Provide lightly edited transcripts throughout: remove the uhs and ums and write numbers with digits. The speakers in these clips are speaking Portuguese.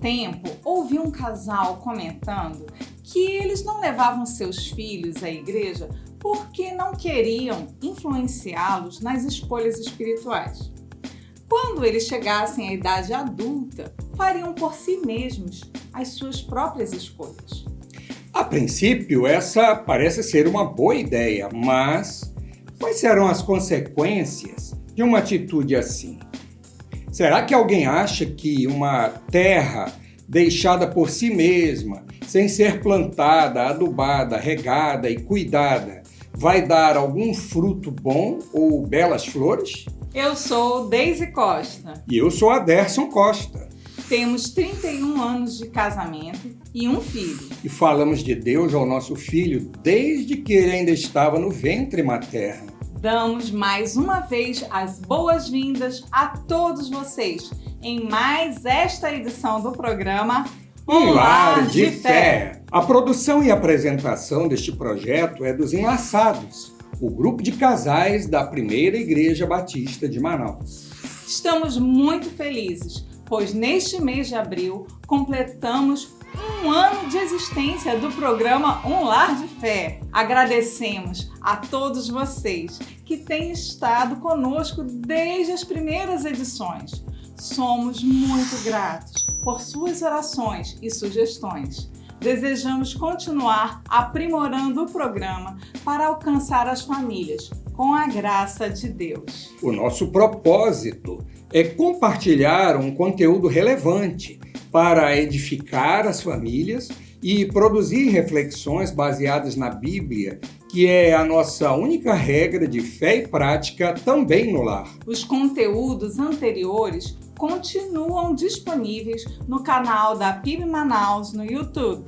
tempo, ouvi um casal comentando que eles não levavam seus filhos à igreja porque não queriam influenciá-los nas escolhas espirituais. Quando eles chegassem à idade adulta, fariam por si mesmos as suas próprias escolhas. A princípio, essa parece ser uma boa ideia, mas quais serão as consequências de uma atitude assim? Será que alguém acha que uma terra deixada por si mesma, sem ser plantada, adubada, regada e cuidada, vai dar algum fruto bom ou belas flores? Eu sou Deise Costa. E eu sou Aderson Costa. Temos 31 anos de casamento e um filho. E falamos de Deus ao nosso filho desde que ele ainda estava no ventre materno. Damos mais uma vez as boas-vindas a todos vocês em mais esta edição do programa Um Lar de Fé. A produção e apresentação deste projeto é dos Enlaçados, o grupo de casais da Primeira Igreja Batista de Manaus. Estamos muito felizes, pois neste mês de abril completamos um ano de existência do programa Um Lar de Fé. Agradecemos a todos vocês que têm estado conosco desde as primeiras edições. Somos muito gratos por suas orações e sugestões. Desejamos continuar aprimorando o programa para alcançar as famílias, com a graça de Deus. O nosso propósito é compartilhar um conteúdo relevante para edificar as famílias e produzir reflexões baseadas na Bíblia, que é a nossa única regra de fé e prática também no lar. Os conteúdos anteriores continuam disponíveis no canal da PIB Manaus no YouTube.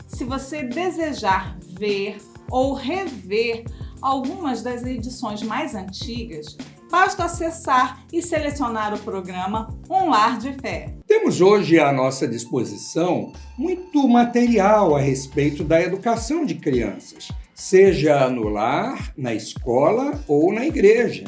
Se você desejar ver ou rever algumas das edições mais antigas, basta acessar e selecionar o programa Um Lar de Fé. Temos hoje à nossa disposição muito material a respeito da educação de crianças, seja no lar, na escola ou na igreja.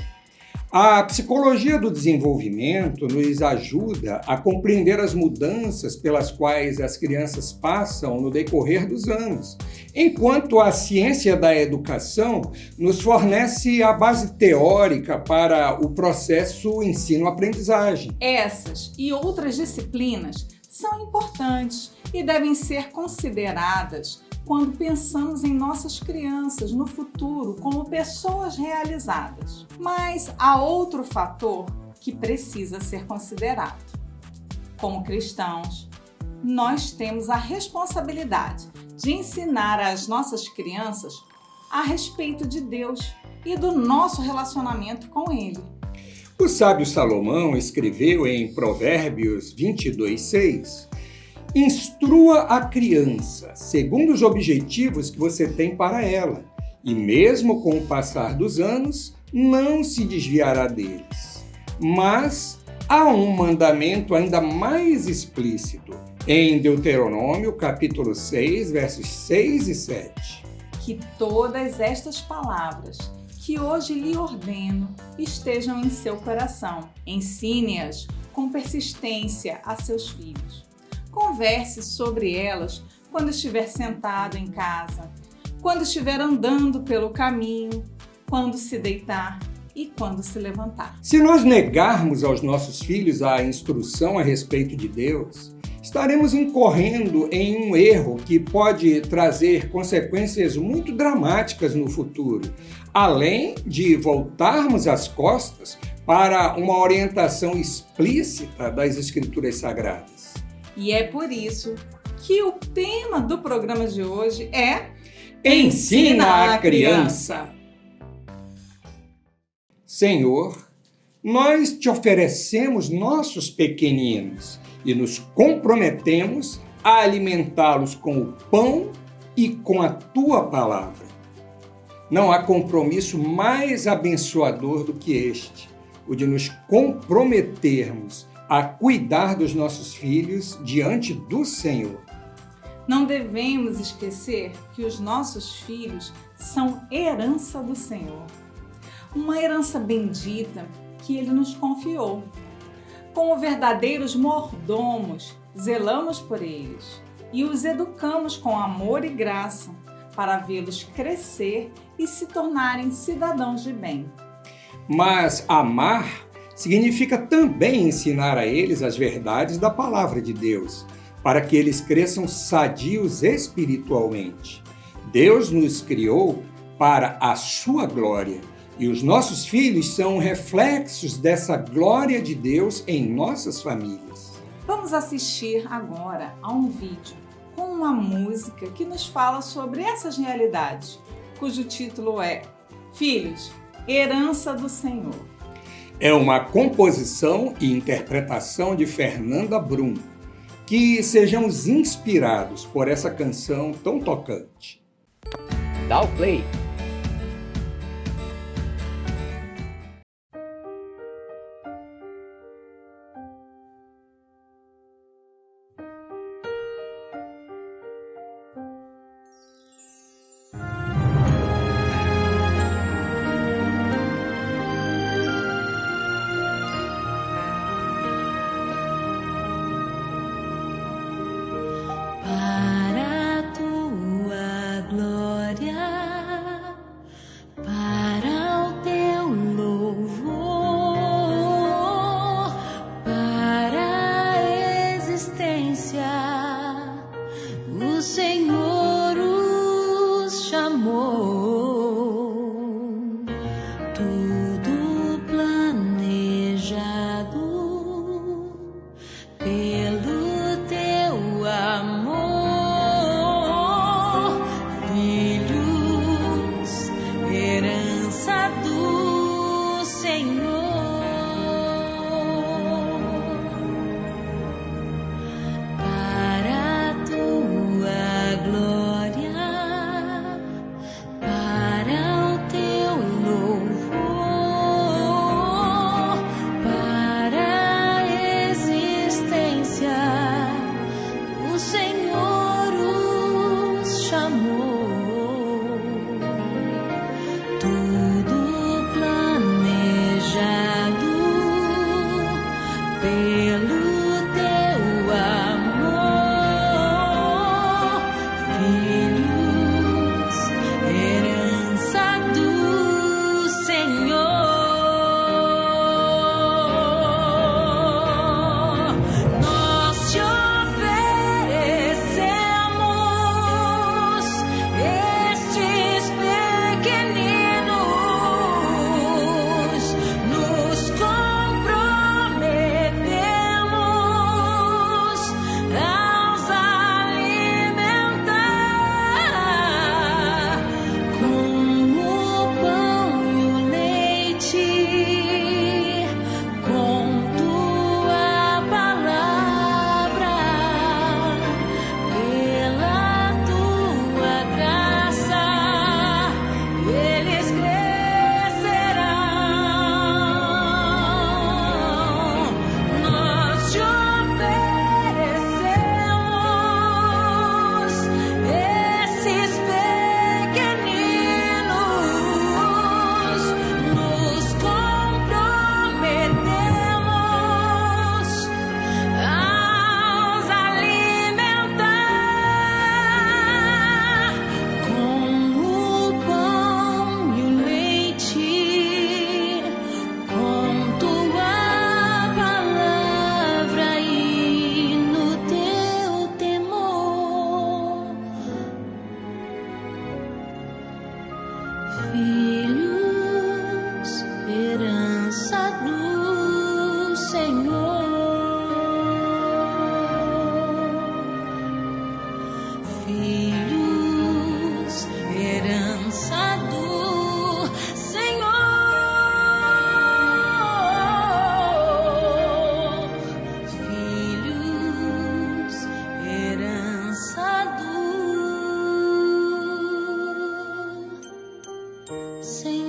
A psicologia do desenvolvimento nos ajuda a compreender as mudanças pelas quais as crianças passam no decorrer dos anos, enquanto a ciência da educação nos fornece a base teórica para o processo ensino-aprendizagem. Essas e outras disciplinas são importantes e devem ser consideradas quando pensamos em nossas crianças no futuro como pessoas realizadas. Mas há outro fator que precisa ser considerado. Como cristãos, nós temos a responsabilidade de ensinar às nossas crianças a respeito de Deus e do nosso relacionamento com Ele. O sábio Salomão escreveu em Provérbios 22:6: instrua a criança segundo os objetivos que você tem para ela, e mesmo com o passar dos anos, não se desviará deles. Mas há um mandamento ainda mais explícito, em Deuteronômio, capítulo 6, versos 6 e 7. Que todas estas palavras que hoje lhe ordeno estejam em seu coração. Ensine-as com persistência a seus filhos. Converse sobre elas quando estiver sentado em casa, quando estiver andando pelo caminho, quando se deitar e quando se levantar. Se nós negarmos aos nossos filhos a instrução a respeito de Deus, estaremos incorrendo em um erro que pode trazer consequências muito dramáticas no futuro, além de voltarmos as costas para uma orientação explícita das Escrituras Sagradas. E é por isso que o tema do programa de hoje é Ensina a Criança. Senhor, nós te oferecemos nossos pequeninos e nos comprometemos a alimentá-los com o pão e com a tua palavra. Não há compromisso mais abençoador do que este, o de nos comprometermos a cuidar dos nossos filhos diante do Senhor. Não devemos esquecer que os nossos filhos são herança do Senhor. Uma herança bendita que Ele nos confiou. Como verdadeiros mordomos, zelamos por eles e os educamos com amor e graça para vê-los crescer e se tornarem cidadãos de bem. Mas amar significa também ensinar a eles as verdades da palavra de Deus, para que eles cresçam sadios espiritualmente. Deus nos criou para a sua glória, e os nossos filhos são reflexos dessa glória de Deus em nossas famílias. Vamos assistir agora a um vídeo com uma música que nos fala sobre essas realidades, cujo título é Filhos, Herança do Senhor. É uma composição e interpretação de Fernanda Brum. Que sejamos inspirados por essa canção tão tocante. Dá o play! Para a tua glória, para o teu louvor, para a existência, o Senhor os chamou. Tudo planejado pelo teu amor, filhos, herança do Senhor. Para a tua glória, para o teu louvor, para a existência, o Senhor os chamou. Tudo planejado pelo teu amor, filhos, herança do Senhor. Nós te oferecemos estes pequeninos, nos comprometemos aos alimentar com o pão e o leite, com tua palavra, pela tua graça, eles crescerão. Nós te oferecemos esses pequeninos, nos comprometemos aos alimentar com o pão e o leite, com tua palavra e no teu temor. Filhos, herança do Senhor. Filhos, herança do Senhor. Filhos, herança do Senhor.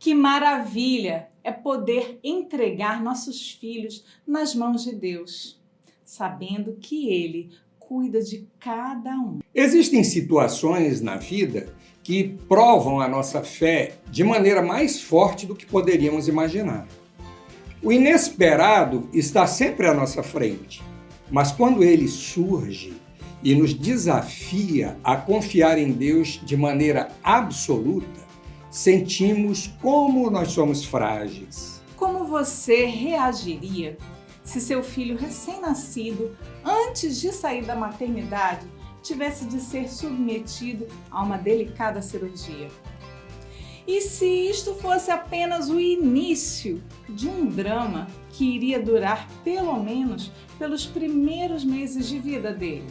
Que maravilha é poder entregar nossos filhos nas mãos de Deus, sabendo que Ele cuida de cada um. Existem situações na vida que provam a nossa fé de maneira mais forte do que poderíamos imaginar. O inesperado está sempre à nossa frente, mas quando ele surge e nos desafia a confiar em Deus de maneira absoluta, sentimos como nós somos frágeis. Como você reagiria se seu filho recém-nascido, antes de sair da maternidade, tivesse de ser submetido a uma delicada cirurgia? E se isto fosse apenas o início de um drama que iria durar pelo menos pelos primeiros meses de vida dele?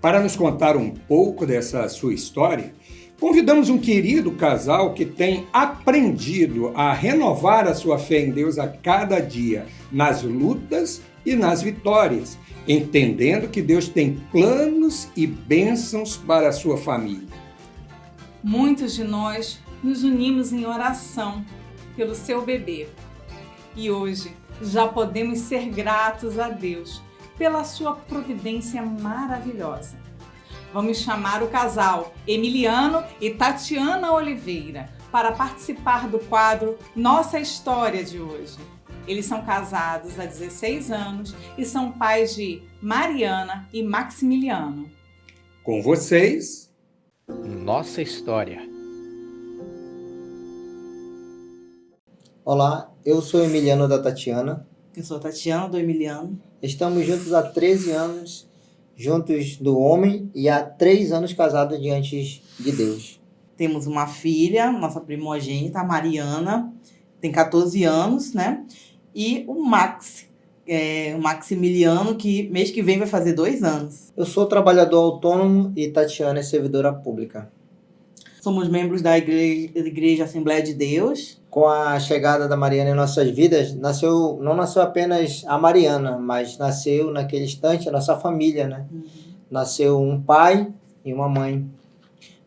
Para nos contar um pouco dessa sua história, convidamos um querido casal que tem aprendido a renovar a sua fé em Deus a cada dia, nas lutas e nas vitórias, entendendo que Deus tem planos e bênçãos para a sua família. Muitos de nós nos unimos em oração pelo seu bebê e hoje já podemos ser gratos a Deus pela sua providência maravilhosa. Vamos chamar o casal Emiliano e Tatiana Oliveira para participar do quadro Nossa História de hoje. Eles são casados há 16 anos e são pais de Mariana e Maximiliano. Com vocês, Nossa História. Olá, eu sou Emiliano da Tatiana. Eu sou a Tatiana do Emiliano. Estamos juntos há 13 anos, juntos do homem, e há 3 anos casados diante de Deus. Temos uma filha, nossa primogênita, a Mariana, tem 14 anos, né? E o o Maximiliano, que mês que vem vai fazer 2 anos. Eu sou trabalhador autônomo e Tatiana é servidora pública. Somos membros da Igreja Assembleia de Deus. Com a chegada da Mariana em nossas vidas, não nasceu apenas a Mariana, mas nasceu naquele instante a nossa família, né? Nasceu um pai e uma mãe.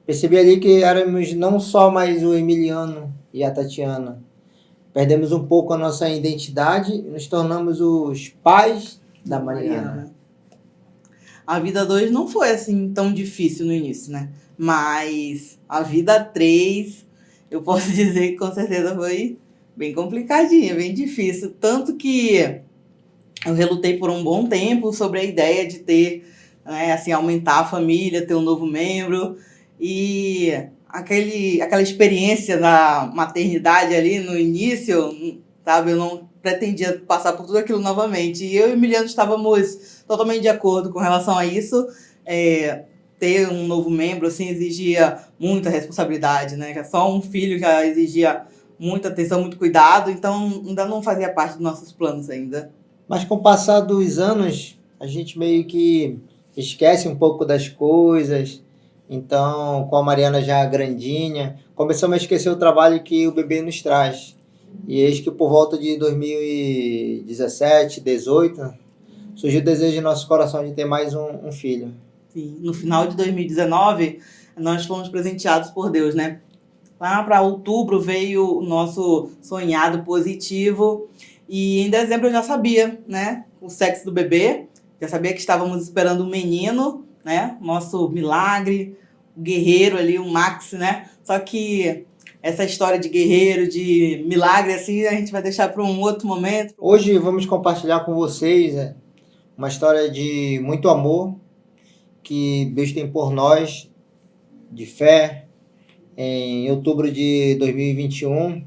Percebi ali que éramos não só mais o Emiliano e a Tatiana. Perdemos um pouco a nossa identidade e nos tornamos os pais da Mariana. A vida 2 não foi assim tão difícil no início, né? Mas a vida 3, eu posso dizer que com certeza foi bem complicadinha, bem difícil. Tanto que eu relutei por um bom tempo sobre a ideia de ter, né, assim, aumentar a família, ter um novo membro. E aquela experiência da maternidade ali no início, sabe? Eu não pretendia passar por tudo aquilo novamente. E eu e o Emiliano estávamos totalmente de acordo com relação a isso. Ter um novo membro, assim, exigia muita responsabilidade, né? Só um filho já exigia muita atenção, muito cuidado. Então, ainda não fazia parte dos nossos planos ainda. Mas com o passar dos anos, a gente meio que esquece um pouco das coisas. Então, com a Mariana já grandinha, começamos a esquecer o trabalho que o bebê nos traz. E eis que por volta de 2017, 2018, surgiu o desejo em nosso coração de ter mais um filho. Sim, no final de 2019, nós fomos presenteados por Deus, né? Lá para outubro veio o nosso sonhado positivo e em dezembro eu já sabia, né? O sexo do bebê, já sabia que estávamos esperando um menino, né? Nosso milagre, o guerreiro ali, o Max, né? Só que essa história de guerreiro, de milagre, assim, a gente vai deixar para um outro momento. Hoje vamos compartilhar com vocês uma história de muito amor que Deus tem por nós, de fé. Em outubro de 2021,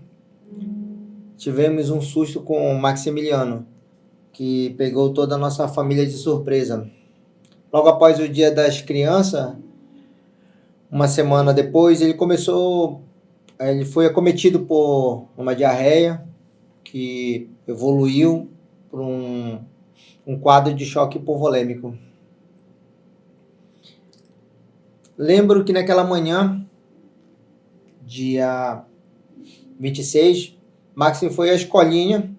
tivemos um susto com o Maximiliano, que pegou toda a nossa família de surpresa. Logo após o Dia das Crianças, uma semana depois, ele foi acometido por uma diarreia que evoluiu para um quadro de choque hipovolêmico. Lembro que naquela manhã, dia 26, Maxi foi à escolinha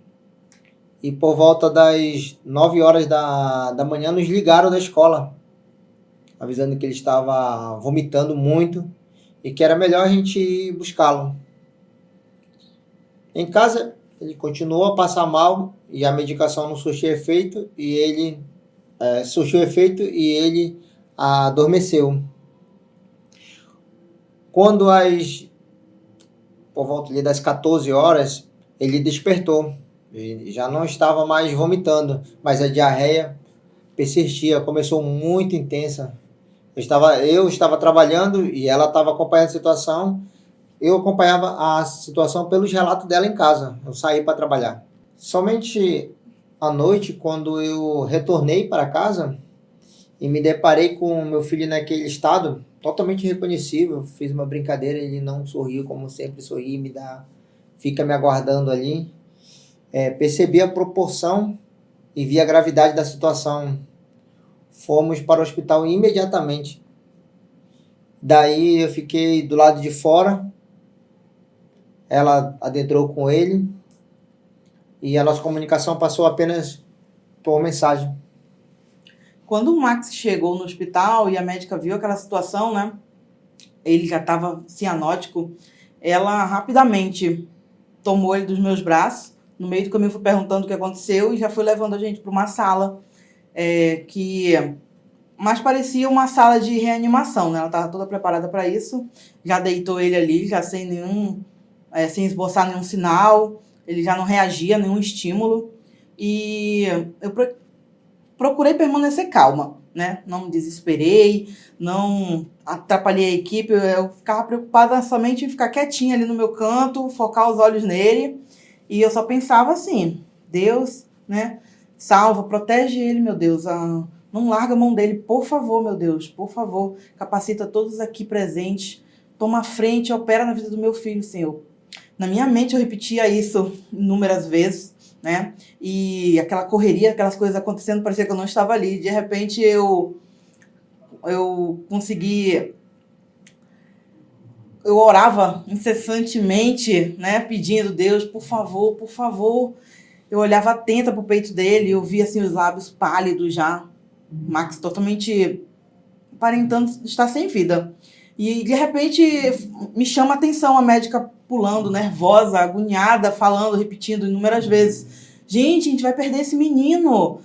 e por volta das 9 horas da manhã nos ligaram da escola, avisando que ele estava vomitando muito e que era melhor a gente ir buscá-lo. Em casa, ele continuou a passar mal e a medicação não surtiu efeito e ele adormeceu. Quando por volta ali das 14 horas, ele despertou. Ele já não estava mais vomitando, mas a diarreia persistia, começou muito intensa. Eu estava trabalhando e ela estava acompanhando a situação. Eu acompanhava a situação pelos relatos dela em casa. Eu saí para trabalhar. Somente à noite, quando eu retornei para casa e me deparei com meu filho naquele estado, totalmente irreconhecível, fiz uma brincadeira, ele não sorriu como sempre sorri, fica me aguardando ali. Percebi a proporção e vi a gravidade da situação. Fomos para o hospital imediatamente. Daí eu fiquei do lado de fora, ela adentrou com ele e a nossa comunicação passou apenas por mensagem. Quando o Max chegou no hospital e a médica viu aquela situação, né? Ele já estava cianótico. Ela rapidamente tomou ele dos meus braços. No meio do caminho fui perguntando o que aconteceu e já foi levando a gente para uma sala que mais parecia uma sala de reanimação, né? Ela estava toda preparada para isso. Já deitou ele ali, já sem esboçar nenhum sinal. Ele já não reagia a nenhum estímulo. E eu procurei permanecer calma, né? Não me desesperei, não atrapalhei a equipe. Eu ficava preocupada somente em ficar quietinha ali no meu canto, focar os olhos nele. E eu só pensava assim, Deus, né? Salva, protege ele, meu Deus. Não larga a mão dele, por favor, meu Deus, por favor. Capacita todos aqui presentes. Toma a frente, opera na vida do meu filho, Senhor. Na minha mente eu repetia isso inúmeras vezes, né? E aquela correria, aquelas coisas acontecendo, parecia que eu não estava ali. De repente eu consegui... Eu orava incessantemente, né? Pedindo, Deus, por favor, por favor. Eu olhava atenta pro peito dele, eu via assim, os lábios pálidos já. Max totalmente aparentando estar sem vida. E, de repente, me chama a atenção a médica pulando, nervosa, agoniada, falando, repetindo inúmeras vezes. Gente, a gente vai perder esse menino.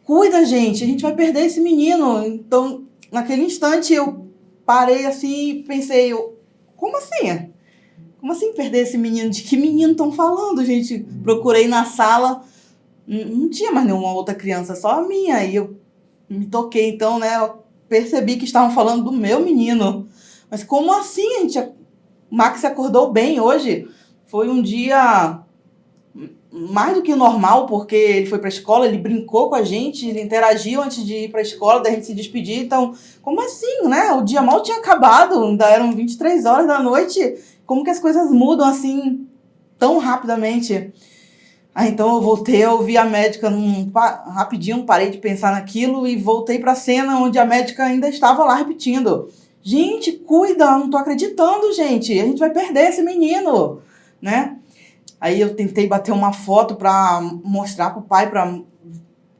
Cuida, gente, a gente vai perder esse menino. Então, naquele instante, eu parei assim e pensei, como assim? Como assim perder esse menino? De que menino estão falando, gente? Procurei na sala, não tinha mais nenhuma outra criança, só a minha. E eu me toquei, então, né? Eu percebi que estavam falando do meu menino. Mas como assim, gente? O Max acordou bem hoje. Foi um dia mais do que normal, porque ele foi para a escola, ele brincou com a gente, ele interagiu antes de ir para a escola, da gente se despedir. Então, como assim, né? O dia mal tinha acabado, ainda eram 23 horas da noite. Como que as coisas mudam assim tão rapidamente? Então eu voltei, eu vi a médica rapidinho, parei de pensar naquilo e voltei para a cena onde a médica ainda estava lá repetindo. Gente, cuida, não tô acreditando, gente. A gente vai perder esse menino, né? Aí eu tentei bater uma foto para mostrar pro pai, para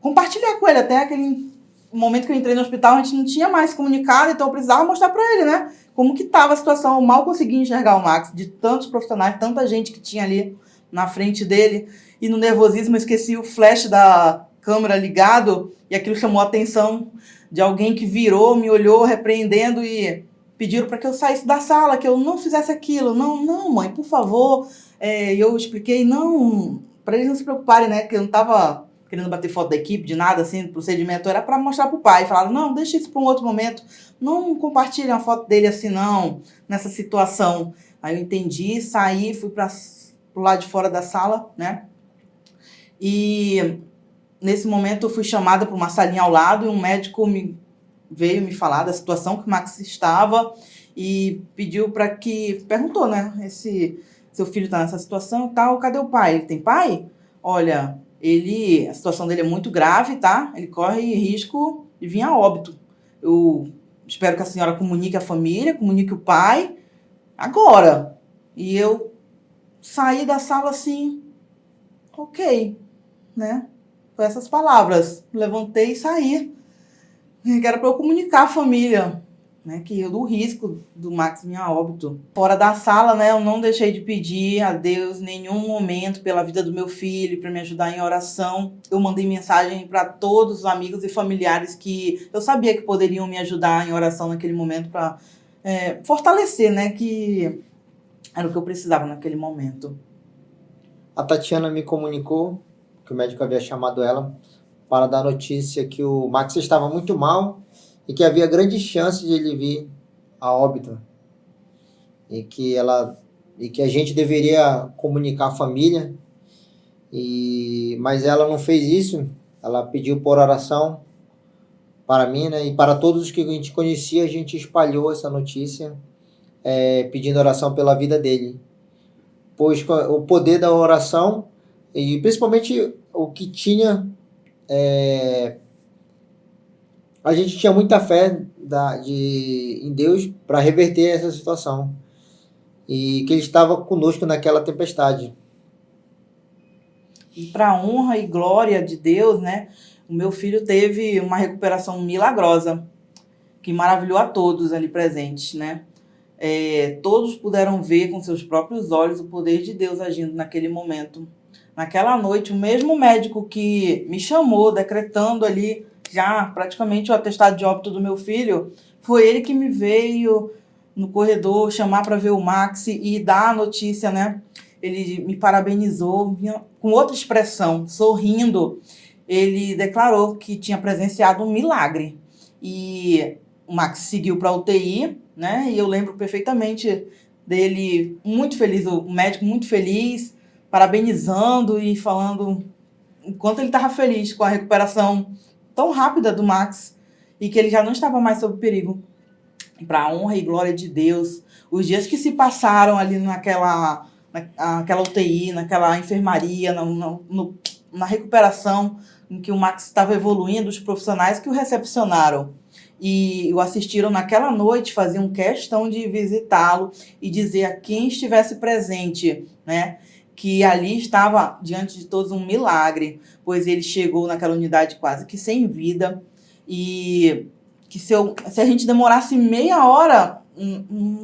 compartilhar com ele. Até aquele momento que eu entrei no hospital, a gente não tinha mais se comunicado, então eu precisava mostrar para ele, né? Como que tava a situação. Eu mal conseguia enxergar o Max, de tantos profissionais, tanta gente que tinha ali na frente dele. E no nervosismo eu esqueci o flash da câmera ligado e aquilo chamou a atenção de alguém que virou, me olhou repreendendo e pediram para que eu saísse da sala, que eu não fizesse aquilo. Não, mãe, por favor. Eu expliquei, não, para eles não se preocuparem, né? Que eu não estava querendo bater foto da equipe, de nada, assim, do procedimento. Era para mostrar pro pai. Falaram, não, deixa isso para um outro momento. Não compartilhe uma foto dele assim, não, nessa situação. Aí eu entendi, saí, fui pro lado de fora da sala, né? E nesse momento eu fui chamada para uma salinha ao lado e um médico veio me falar da situação que o Max estava e perguntou, né? Seu filho está nessa situação e tal, cadê o pai? Ele tem pai? Olha, a situação dele é muito grave, tá? Ele corre risco de vir a óbito. Eu espero que a senhora comunique a família, comunique o pai agora. E eu saí da sala assim, ok, né? Com essas palavras. Levantei e saí. Que era para eu comunicar a família. né, do risco do Max vir a óbito. Fora da sala, né, eu não deixei de pedir a Deus em nenhum momento pela vida do meu filho, para me ajudar em oração. Eu mandei mensagem para todos os amigos e familiares que eu sabia que poderiam me ajudar em oração naquele momento para fortalecer, né, que era o que eu precisava naquele momento. A Tatiana me comunicou que o médico havia chamado ela para dar notícia que o Max estava muito mal e que havia grande chance de ele vir a óbito. E que a gente deveria comunicar a família. Mas ela não fez isso. Ela pediu por oração para mim, né? E para todos os que a gente conhecia, a gente espalhou essa notícia, pedindo oração pela vida dele. Pois o poder da oração, e principalmente o que tinha, a gente tinha muita fé em Deus para reverter essa situação. E que Ele estava conosco naquela tempestade. E para a honra e glória de Deus, né, o meu filho teve uma recuperação milagrosa, que maravilhou a todos ali presentes, né? Todos puderam ver com seus próprios olhos o poder de Deus agindo naquele momento. Naquela noite, o mesmo médico que me chamou, decretando ali já praticamente o atestado de óbito do meu filho, foi ele que me veio no corredor chamar para ver o Max e dar a notícia, né? Ele me parabenizou com outra expressão, sorrindo. Ele declarou que tinha presenciado um milagre. E o Max seguiu para a UTI, né? E eu lembro perfeitamente dele muito feliz, o médico muito feliz, parabenizando e falando o quanto ele estava feliz com a recuperação tão rápida do Max e que ele já não estava mais sob perigo. Para a honra e glória de Deus, os dias que se passaram ali naquela UTI, naquela enfermaria, na recuperação em que o Max estava evoluindo, os profissionais que o recepcionaram e o assistiram naquela noite faziam questão de visitá-lo e dizer a quem estivesse presente, né, que ali estava diante de todos um milagre, pois ele chegou naquela unidade quase que sem vida e que se a gente demorasse meia hora,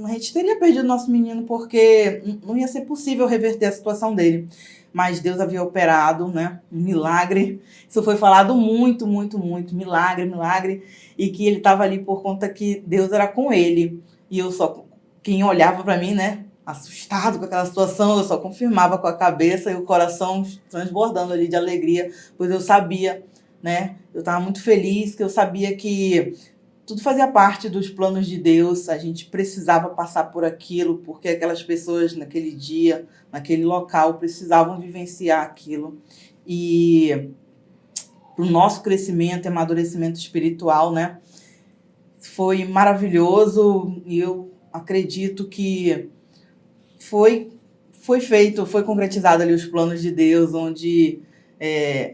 a gente teria perdido nosso menino, porque não ia ser possível reverter a situação dele. Mas Deus havia operado, né, um milagre. Isso foi falado muito, muito, muito. Milagre. E que ele estava ali por conta que Deus era com ele. E quem olhava para mim, né, assustado com aquela situação, eu só confirmava com a cabeça e o coração transbordando ali de alegria, pois eu sabia, né, eu estava muito feliz, que eu sabia que tudo fazia parte dos planos de Deus, a gente precisava passar por aquilo, porque aquelas pessoas naquele dia, naquele local, precisavam vivenciar aquilo. E para o nosso crescimento e amadurecimento espiritual, né, foi maravilhoso e eu acredito que foi concretizado ali os planos de Deus, onde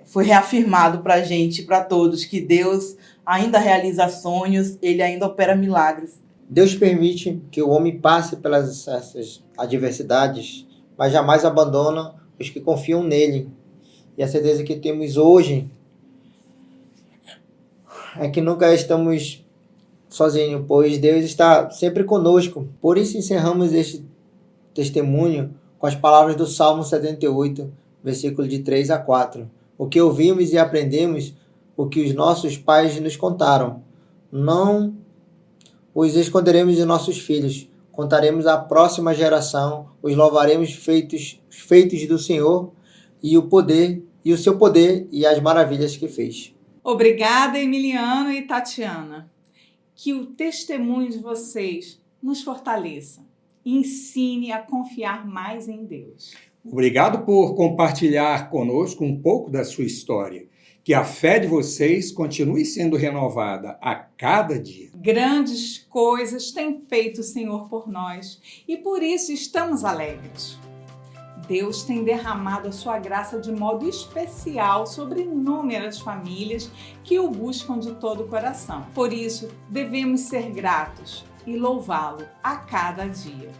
foi reafirmado para a gente, para todos, que Deus ainda realiza sonhos, Ele ainda opera milagres. Deus permite que o homem passe pelas essas adversidades, mas jamais abandona os que confiam nele. E a certeza que temos hoje é que nunca estamos sozinhos, pois Deus está sempre conosco. Por isso encerramos este testemunho com as palavras do Salmo 78, versículo de 3 a 4. O que ouvimos e aprendemos, o que os nossos pais nos contaram, não os esconderemos de nossos filhos, contaremos à próxima geração, os louvaremos feitos do Senhor e o seu poder e as maravilhas que fez. Obrigada, Emiliano e Tatiana. Que o testemunho de vocês nos fortaleça e ensine a confiar mais em Deus. Obrigado por compartilhar conosco um pouco da sua história. Que a fé de vocês continue sendo renovada a cada dia. Grandes coisas tem feito o Senhor por nós e por isso estamos alegres. Deus tem derramado a sua graça de modo especial sobre inúmeras famílias que o buscam de todo o coração. Por isso, devemos ser gratos e louvá-lo a cada dia.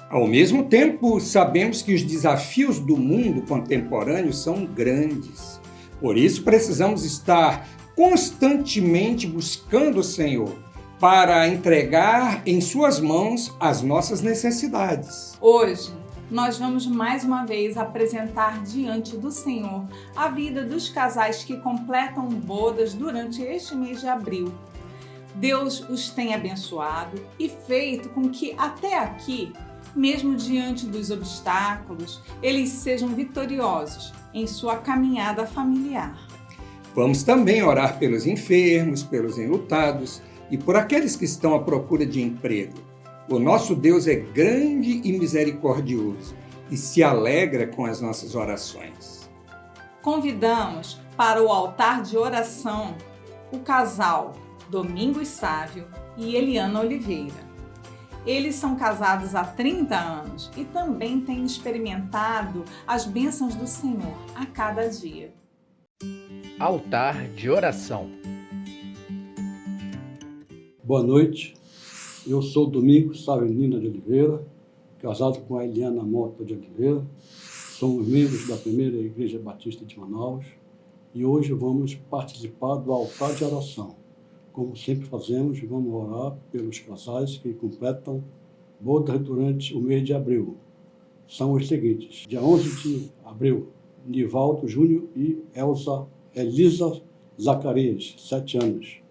Ao mesmo tempo, sabemos que os desafios do mundo contemporâneo são grandes. Por isso, precisamos estar constantemente buscando o Senhor para entregar em suas mãos as nossas necessidades. Hoje, nós vamos mais uma vez apresentar diante do Senhor a vida dos casais que completam bodas durante este mês de abril. Deus os tem abençoado e feito com que até aqui, mesmo diante dos obstáculos, eles sejam vitoriosos em sua caminhada familiar. Vamos também orar pelos enfermos, pelos enlutados e por aqueles que estão à procura de emprego. O nosso Deus é grande e misericordioso e se alegra com as nossas orações. Convidamos para o altar de oração o casal Domingos Sávio e Eliana Oliveira. Eles são casados há 30 anos e também têm experimentado as bênçãos do Senhor a cada dia. Altar de oração. Boa noite, eu sou Domingos Sávio Nina de Oliveira, casado com a Eliana Mota de Oliveira. Somos membros da Primeira Igreja Batista de Manaus e hoje vamos participar do altar de oração. Como sempre fazemos, vamos orar pelos casais que completam bodas durante o mês de abril. São os seguintes: dia 11 de abril, Nivaldo Júnior e Elisa Zacarias, 7 anos,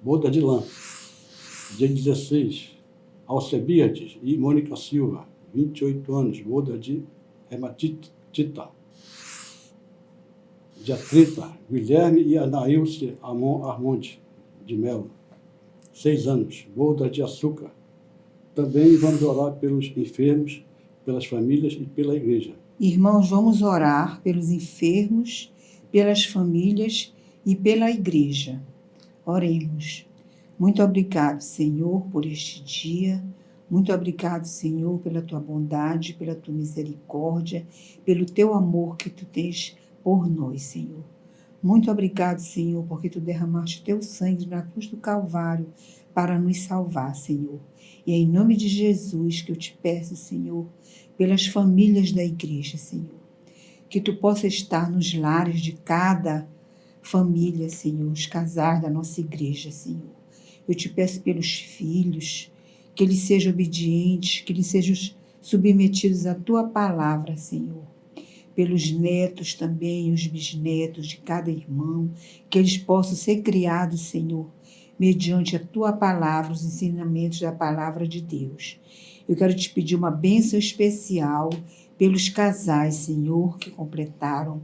boda de lã. Dia 16, Alcebiades e Mônica Silva, 28 anos, boda de hematita. Dia 30, Guilherme e Anaílce Armonde de Melo, 6 anos, boda de açúcar. Também vamos orar pelos enfermos, pelas famílias e pela igreja. Irmãos, vamos orar pelos enfermos, pelas famílias e pela igreja. Oremos. Muito obrigado, Senhor, por este dia. Muito obrigado, Senhor, pela tua bondade, pela tua misericórdia, pelo teu amor que tu tens por nós, Senhor. Muito obrigado, Senhor, porque tu derramaste o teu sangue na cruz do Calvário para nos salvar, Senhor. E é em nome de Jesus que eu te peço, Senhor, pelas famílias da igreja, Senhor, que tu possa estar nos lares de cada família, Senhor, os casais da nossa igreja, Senhor. Eu te peço pelos filhos, que eles sejam obedientes, que eles sejam submetidos à tua palavra, Senhor. Pelos netos também, os bisnetos de cada irmão, que eles possam ser criados, Senhor, mediante a tua palavra, os ensinamentos da palavra de Deus. Eu quero te pedir uma bênção especial pelos casais, Senhor, que completaram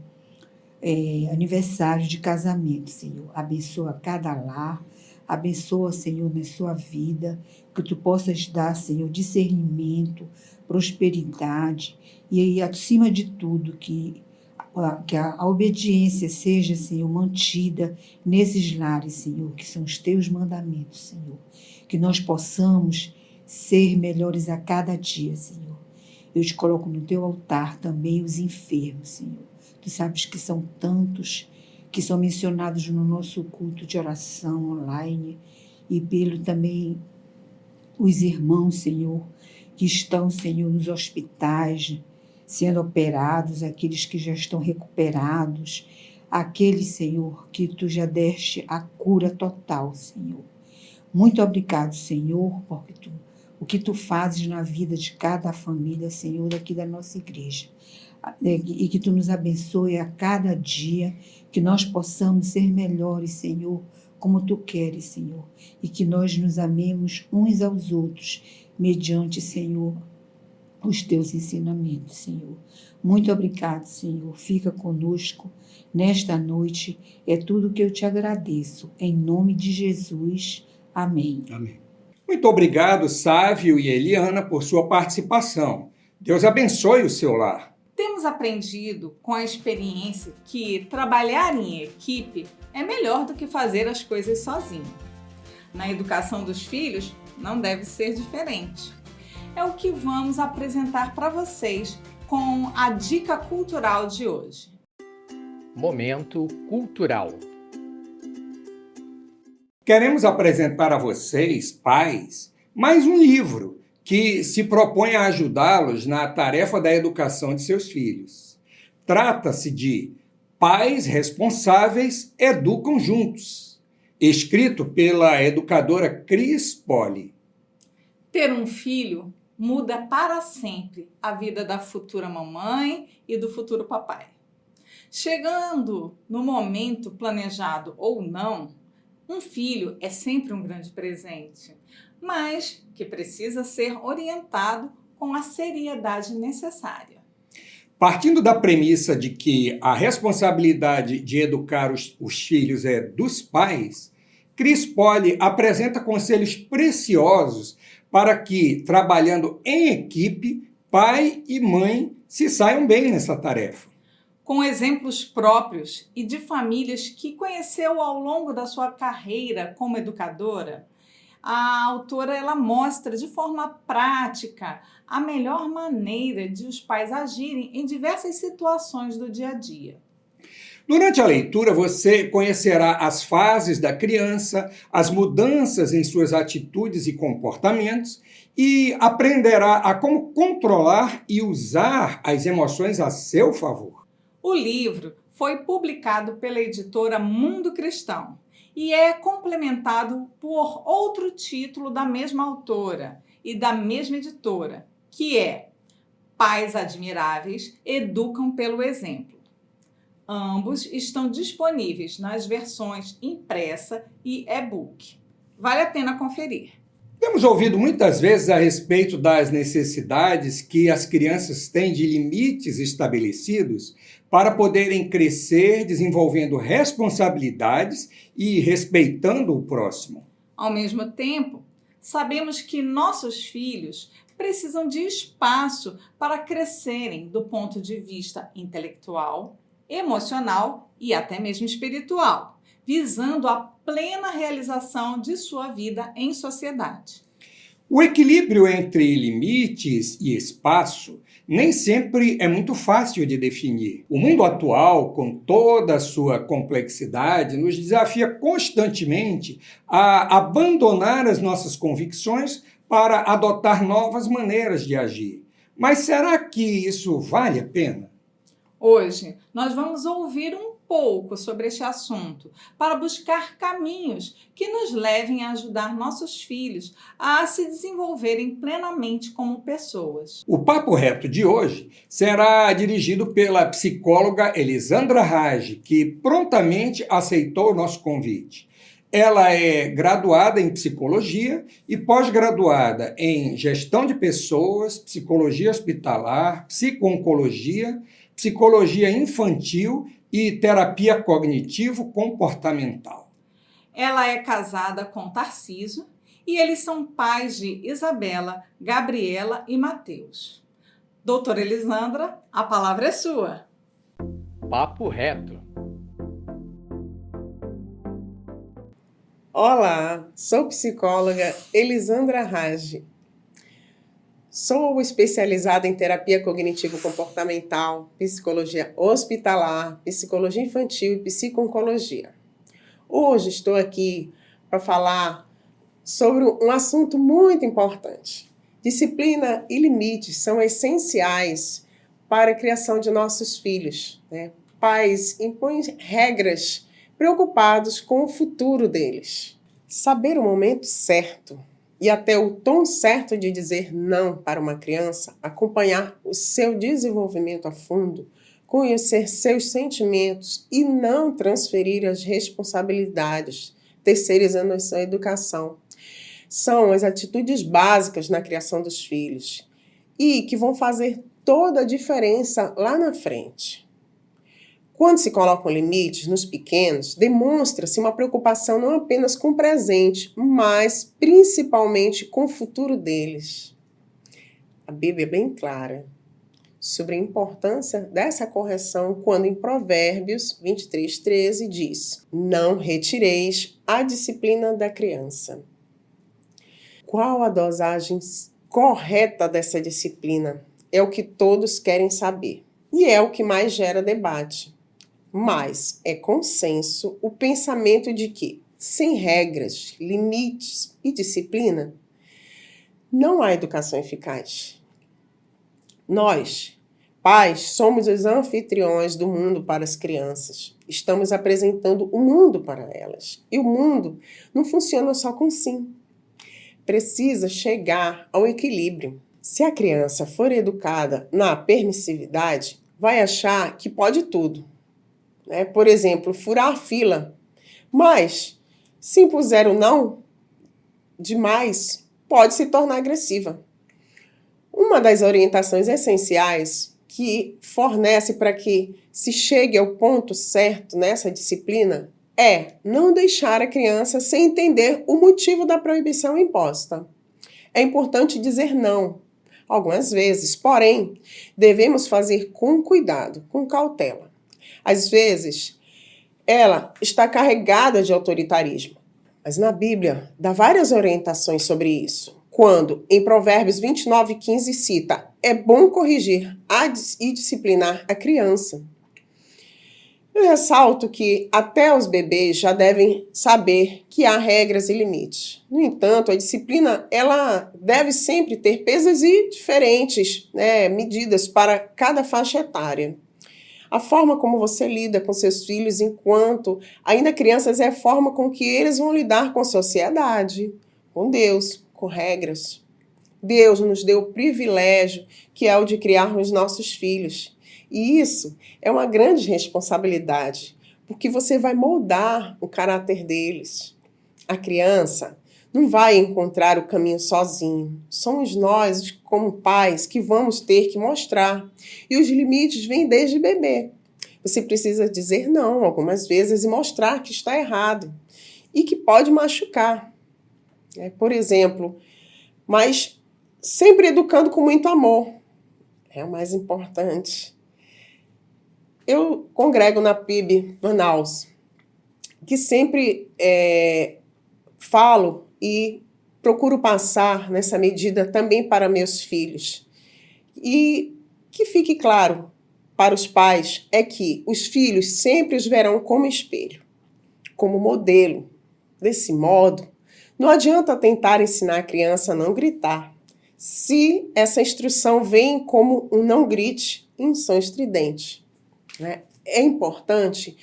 aniversário de casamento, Senhor. Abençoa cada lar, abençoa, Senhor, na sua vida, que tu possas dar, Senhor, discernimento, prosperidade e, acima de tudo, que a obediência seja, Senhor, mantida nesses lares, Senhor, que são os teus mandamentos, Senhor. Que nós possamos ser melhores a cada dia, Senhor. Eu te coloco no teu altar também os enfermos, Senhor. Tu sabes que são tantos que são mencionados no nosso culto de oração online e pelo também os irmãos, Senhor, que estão, Senhor, nos hospitais, sendo operados, aqueles que já estão recuperados, aqueles, Senhor, que tu já deste a cura total, Senhor. Muito obrigado, Senhor, porque o que tu fazes na vida de cada família, Senhor, aqui da nossa igreja. E que tu nos abençoe a cada dia, que nós possamos ser melhores, Senhor, como tu queres, Senhor, e que nós nos amemos uns aos outros, mediante, Senhor, os teus ensinamentos, Senhor. Muito obrigado, Senhor. Fica conosco nesta noite. É tudo que eu te agradeço. Em nome de Jesus. Amém. Amém. Muito obrigado, Sávio e Eliana, por sua participação. Deus abençoe o seu lar. Temos aprendido com a experiência que trabalhar em equipe é melhor do que fazer as coisas sozinho. Na educação dos filhos, não deve ser diferente. É o que vamos apresentar para vocês com a dica cultural de hoje. Momento cultural. Queremos apresentar a vocês, pais, mais um livro que se propõe a ajudá-los na tarefa da educação de seus filhos. Trata-se de Pais Responsáveis Educam Juntos. escrito pela educadora Cris Poli. Ter um filho muda para sempre a vida da futura mamãe e do futuro papai. Chegando no momento planejado ou não, um filho é sempre um grande presente, mas que precisa ser orientado com a seriedade necessária. Partindo da premissa de que a responsabilidade de educar os filhos é dos pais, Cris Poli apresenta conselhos preciosos para que, trabalhando em equipe, pai e mãe se saiam bem nessa tarefa. Com exemplos próprios e de famílias que conheceu ao longo da sua carreira como educadora, a autora ela mostra de forma prática a melhor maneira de os pais agirem em diversas situações do dia a dia. Durante a leitura, você conhecerá as fases da criança, as mudanças em suas atitudes e comportamentos e aprenderá a como controlar e usar as emoções a seu favor. O livro foi publicado pela editora Mundo Cristão e é complementado por outro título da mesma autora e da mesma editora, que é Pais Admiráveis Educam pelo Exemplo. Ambos estão disponíveis nas versões impressa e e-book. Vale a pena conferir. Temos ouvido muitas vezes a respeito das necessidades que as crianças têm de limites estabelecidos para poderem crescer desenvolvendo responsabilidades e respeitando o próximo. Ao mesmo tempo, sabemos que nossos filhos precisam de espaço para crescerem do ponto de vista intelectual, emocional e até mesmo espiritual, visando a plena realização de sua vida em sociedade. O equilíbrio entre limites e espaço nem sempre é muito fácil de definir. O mundo atual, com toda a sua complexidade, nos desafia constantemente a abandonar as nossas convicções para adotar novas maneiras de agir. Mas será que isso vale a pena? Hoje, nós vamos ouvir um pouco sobre este assunto para buscar caminhos que nos levem a ajudar nossos filhos a se desenvolverem plenamente como pessoas. O Papo Reto de hoje será dirigido pela psicóloga Elisandra Rage, que prontamente aceitou o nosso convite. Ela é graduada em psicologia e pós-graduada em gestão de pessoas, psicologia hospitalar, psico-oncologia, psicologia infantil e terapia cognitivo-comportamental. Ela é casada com Tarcísio e eles são pais de Isabela, Gabriela e Mateus. Doutora Elisandra, a palavra é sua. Papo Reto. Olá, sou psicóloga Elisandra Rage. Sou especializada em terapia cognitivo-comportamental, psicologia hospitalar, psicologia infantil e psico-oncologia. Hoje estou aqui para falar sobre um assunto muito importante. Disciplina e limites são essenciais para a criação de nossos filhos, né? Pais impõem regras preocupados com o futuro deles. Saber o momento certo e até o tom certo de dizer não para uma criança, acompanhar o seu desenvolvimento a fundo, conhecer seus sentimentos e não transferir as responsabilidades, terceirizando a sua educação. São as atitudes básicas na criação dos filhos e que vão fazer toda a diferença lá na frente. Quando se colocam limites nos pequenos, demonstra-se uma preocupação não apenas com o presente, mas principalmente com o futuro deles. A Bíblia é bem clara sobre a importância dessa correção quando em Provérbios 23:13 diz: não retireis a disciplina da criança. Qual a dosagem correta dessa disciplina? É o que todos querem saber e é o que mais gera debate. Mas é consenso o pensamento de que, sem regras, limites e disciplina, não há educação eficaz. Nós, pais somos os anfitriões do mundo para as crianças. Estamos apresentando o mundo para elas. E o mundo não funciona só com sim. Precisa chegar ao equilíbrio. Se a criança for educada na permissividade, vai achar que pode tudo. Por exemplo, furar a fila. Mas, se impuser o não demais, pode se tornar agressiva. Uma das orientações essenciais que fornece para que se chegue ao ponto certo nessa disciplina é não deixar a criança sem entender o motivo da proibição imposta. É importante dizer não, algumas vezes, porém, devemos fazer com cuidado, com cautela. Às vezes, ela está carregada de autoritarismo, mas na Bíblia dá várias orientações sobre isso. Quando, em Provérbios 29:15, cita: é bom corrigir e disciplinar a criança. Eu ressalto que até os bebês já devem saber que há regras e limites. No entanto, a disciplina ela deve sempre ter pesos e diferentes medidas para cada faixa etária. A forma como você lida com seus filhos enquanto ainda crianças é a forma com que eles vão lidar com a sociedade, com Deus, com regras. Deus nos deu o privilégio que é o de criarmos nossos filhos. E isso é uma grande responsabilidade, porque você vai moldar o caráter deles. A criança não vai encontrar o caminho sozinho. Somos nós, como pais, que vamos ter que mostrar. E os limites vêm desde bebê. Você precisa dizer não algumas vezes e mostrar que está errado e que pode machucar. Por exemplo, mas sempre educando com muito amor. É o mais importante. Eu congrego na PIB Manaus, que sempre falo e procuro passar nessa medida também para meus filhos. E que fique claro para os pais é que os filhos sempre os verão como espelho, como modelo. Desse modo, não adianta tentar ensinar a criança a não gritar, se essa instrução vem como um não grite em som estridente. É importante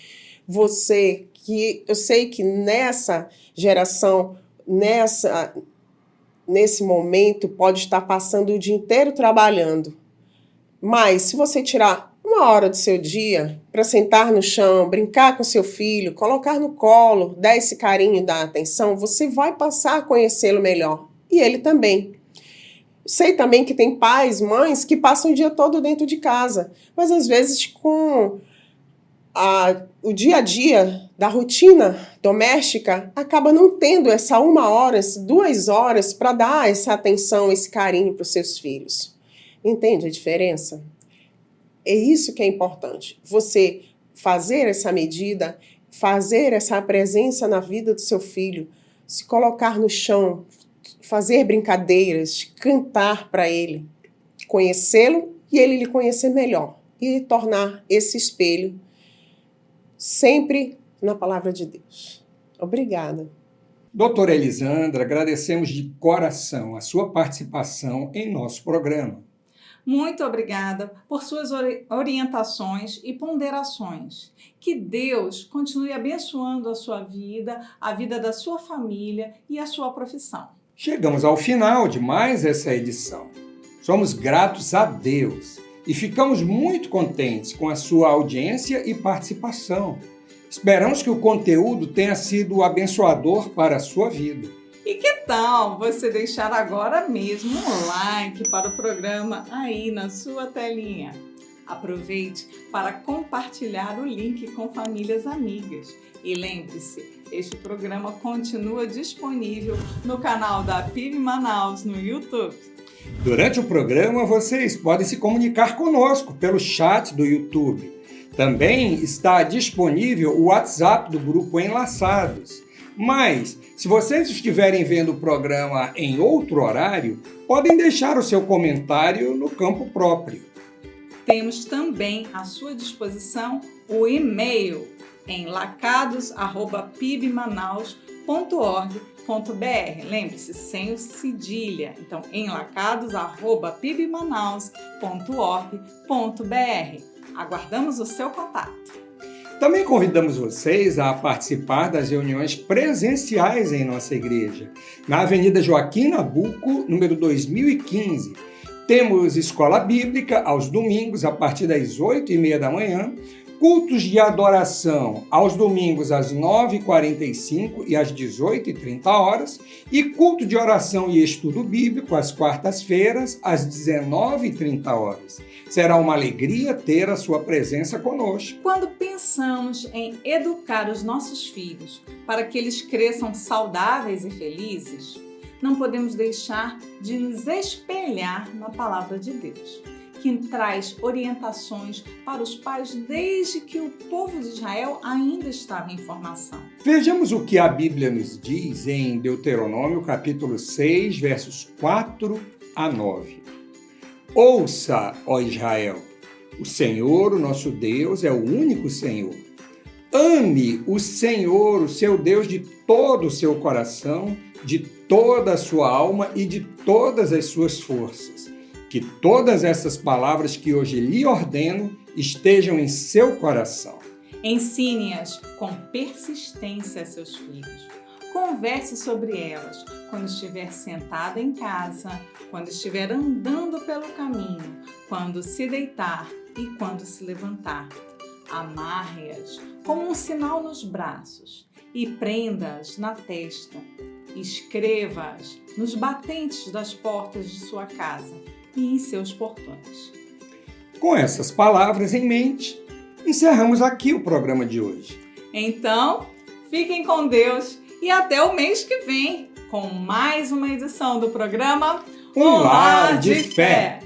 você, que eu sei que nessa geração, nesse momento, pode estar passando o dia inteiro trabalhando, mas se você tirar 1 hora do seu dia para sentar no chão, brincar com seu filho, colocar no colo, dar esse carinho e dar atenção, você vai passar a conhecê-lo melhor. E ele também. Sei também que tem pais, mães que passam o dia todo dentro de casa, mas às vezes com o dia a dia da rotina doméstica acaba não tendo essa 1 hora, 2 horas para dar essa atenção, esse carinho para os seus filhos. Entende a diferença? É isso que é importante. Você fazer essa medida, fazer essa presença na vida do seu filho, se colocar no chão, fazer brincadeiras, cantar para ele, conhecê-lo e ele lhe conhecer melhor e tornar esse espelho sempre na palavra de Deus. Obrigada. Doutora Elisandra, agradecemos de coração a sua participação em nosso programa. Muito obrigada por suas orientações e ponderações. Que Deus continue abençoando a sua vida, a vida da sua família e a sua profissão. Chegamos ao final de mais essa edição. Somos gratos a Deus e ficamos muito contentes com a sua audiência e participação. Esperamos que o conteúdo tenha sido abençoador para a sua vida. E que tal você deixar agora mesmo um like para o programa aí na sua telinha? Aproveite para compartilhar o link com famílias amigas. E lembre-se, este programa continua disponível no canal da PIB Manaus no YouTube. Durante o programa, vocês podem se comunicar conosco pelo chat do YouTube. Também está disponível o WhatsApp do Grupo Enlaçados. Mas, se vocês estiverem vendo o programa em outro horário, podem deixar o seu comentário no campo próprio. Temos também à sua disposição o e-mail em lacados@pibmanaus.org.br. Lembre-se, sem o cedilha. Então, enlacados@pibmanaus.org.br. Aguardamos o seu contato. Também convidamos vocês a participar das reuniões presenciais em nossa igreja, na Avenida Joaquim Nabuco, número 2015. Temos escola bíblica aos domingos, a partir das 8h30 da manhã, cultos de adoração aos domingos às 9h45 e às 18h30, e culto de oração e estudo bíblico às quartas-feiras, às 19h30. Será uma alegria ter a sua presença conosco. Quando pensamos em educar os nossos filhos para que eles cresçam saudáveis e felizes, não podemos deixar de nos espelhar na palavra de Deus, que traz orientações para os pais desde que o povo de Israel ainda estava em formação. Vejamos o que a Bíblia nos diz em Deuteronômio, capítulo 6, versos 4 a 9. Ouça, ó Israel, o Senhor, o nosso Deus, é o único Senhor. Ame o Senhor, o seu Deus, de todo o seu coração, de toda a sua alma e de todas as suas forças. Que todas essas palavras que hoje lhe ordeno estejam em seu coração. Ensine-as com persistência a seus filhos. Converse sobre elas quando estiver sentado em casa, quando estiver andando pelo caminho, quando se deitar e quando se levantar. Amarre-as como um sinal nos braços e prenda-as na testa. Escreva-as nos batentes das portas de sua casa e em seus portões. Com essas palavras em mente, encerramos aqui o programa de hoje. Então, fiquem com Deus e até o mês que vem, com mais uma edição do programa Um Lar de Fé.